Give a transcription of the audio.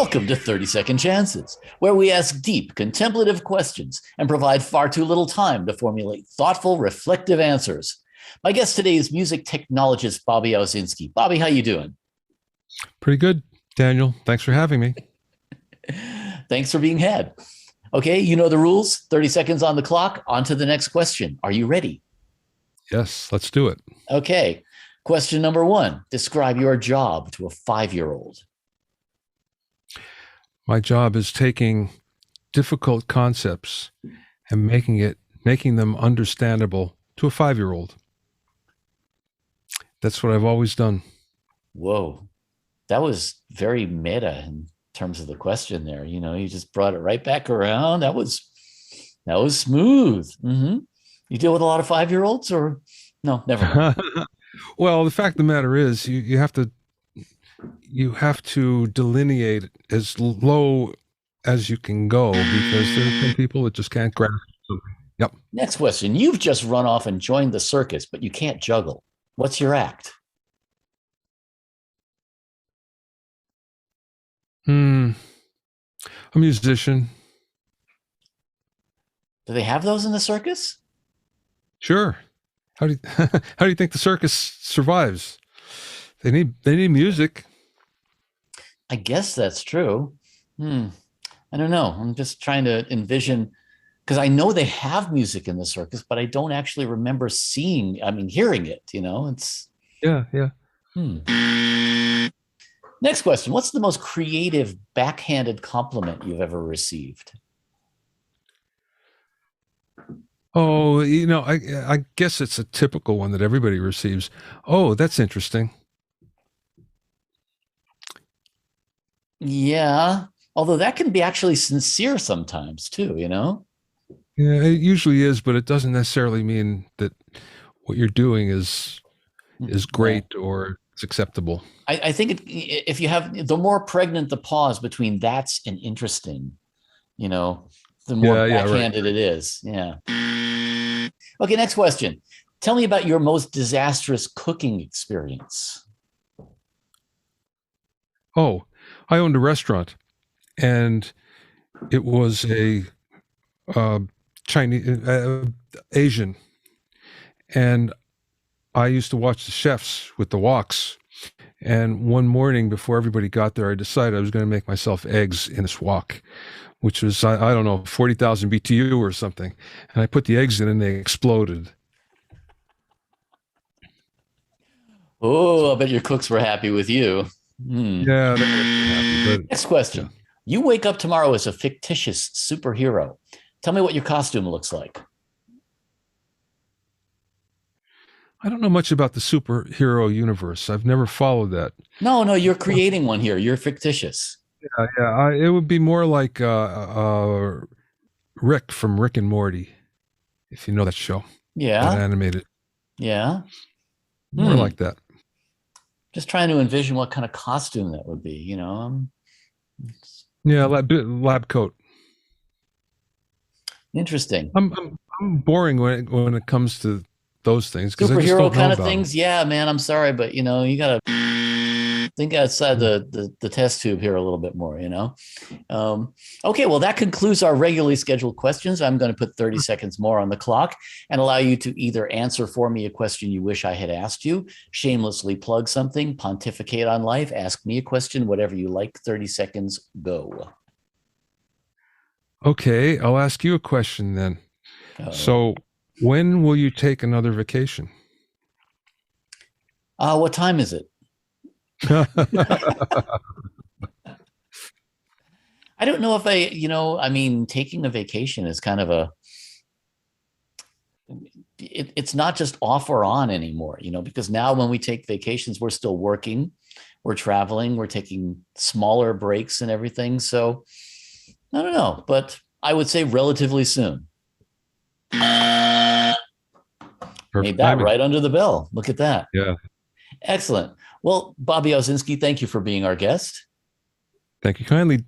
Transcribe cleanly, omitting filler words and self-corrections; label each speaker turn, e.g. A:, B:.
A: Welcome to 30 Second Chances, where we ask deep, contemplative questions and provide far too little time to formulate thoughtful, reflective answers. My guest today is music technologist Bobby Owsinski. Bobby, how you doing?
B: Pretty good, Daniel. Thanks for having me.
A: Thanks for being had. Okay, you know the rules. 30 seconds on the clock. On to the next question. Are you ready?
B: Yes, let's do it.
A: Okay. Question number one. Describe your job to a 5-year-old.
B: My job is taking difficult concepts and making them understandable to a 5-year-old. That's what I've always done.
A: Whoa. That was very meta in terms of the question there. You know, you just brought it right back around. That was smooth. Mm-hmm. You deal with a lot of 5-year-olds, or no, never mind.
B: Well, the fact of the matter is you have to delineate as low as you can go, because there are some people that just can't grasp something. Yep.
A: Next question. You've just run off and joined the circus, but you can't juggle. What's your act?
B: A musician.
A: Do they have those in the circus?
B: Sure. How do you, how do you think the circus survives? They need music.
A: I guess that's true. I don't know. I'm just trying to envision, because I know they have music in the circus, but I don't actually remember hearing it, you know? It's
B: Yeah.
A: Next question. What's the most creative backhanded compliment you've ever received?
B: Oh, I guess it's a typical one that everybody receives. Oh, that's interesting.
A: Yeah. Although that can be actually sincere sometimes too, you know?
B: Yeah, it usually is, but it doesn't necessarily mean that what you're doing is
A: Yeah.
B: great or it's acceptable.
A: I think if you have, the more pregnant the pause between that's and interesting, you know, the more
B: Yeah, right.
A: backhanded it is. Yeah. Okay, next question. Tell me about your most disastrous cooking experience.
B: Oh, I owned a restaurant, and it was a uh, Chinese Asian, and I used to watch the chefs with the woks. And one morning before everybody got there, I decided I was going to make myself eggs in this wok, which was, I don't know, 40,000 BTU or something. And I put the eggs in and they exploded.
A: Oh, I bet your cooks were happy with you.
B: Yeah, they were happy, but
A: Next
B: yeah.
A: question. You wake up tomorrow as a fictitious superhero. Tell me what your costume looks like.
B: I don't know much about the superhero universe. I've never followed that.
A: No, you're creating one here. You're fictitious.
B: It would be more like Rick from Rick and Morty, if you know that show, that
A: Yeah.
B: animated.
A: Yeah.
B: More
A: Hmm.
B: like that.
A: Just trying to envision what kind of costume that would be, you know?
B: Yeah, lab coat.
A: Interesting.
B: I'm boring when it comes to those things because I just
A: Superhero
B: don't know
A: kind of
B: about them.
A: things. Yeah, man, I'm sorry, but you know, you gotta think outside the test tube here a little bit more, you know? Okay, well, that concludes our regularly scheduled questions. I'm going to put 30 seconds more on the clock and allow you to either answer for me a question you wish I had asked you, shamelessly plug something, pontificate on life, ask me a question, whatever you like. 30 seconds, go.
B: Okay, I'll ask you a question then.
A: Oh.
B: So, when will you take another vacation?
A: What time is it? I don't know if taking a vacation is kind of it's not just off or on anymore, you know, because now when we take vacations, we're still working, we're traveling, we're taking smaller breaks and everything. So I don't know, but I would say relatively soon. Made
B: Perfect
A: that
B: timing.
A: right under the bell. Look at that.
B: Yeah.
A: Excellent. Well, Bobby Owsinski, thank you for being our guest.
B: Thank you kindly.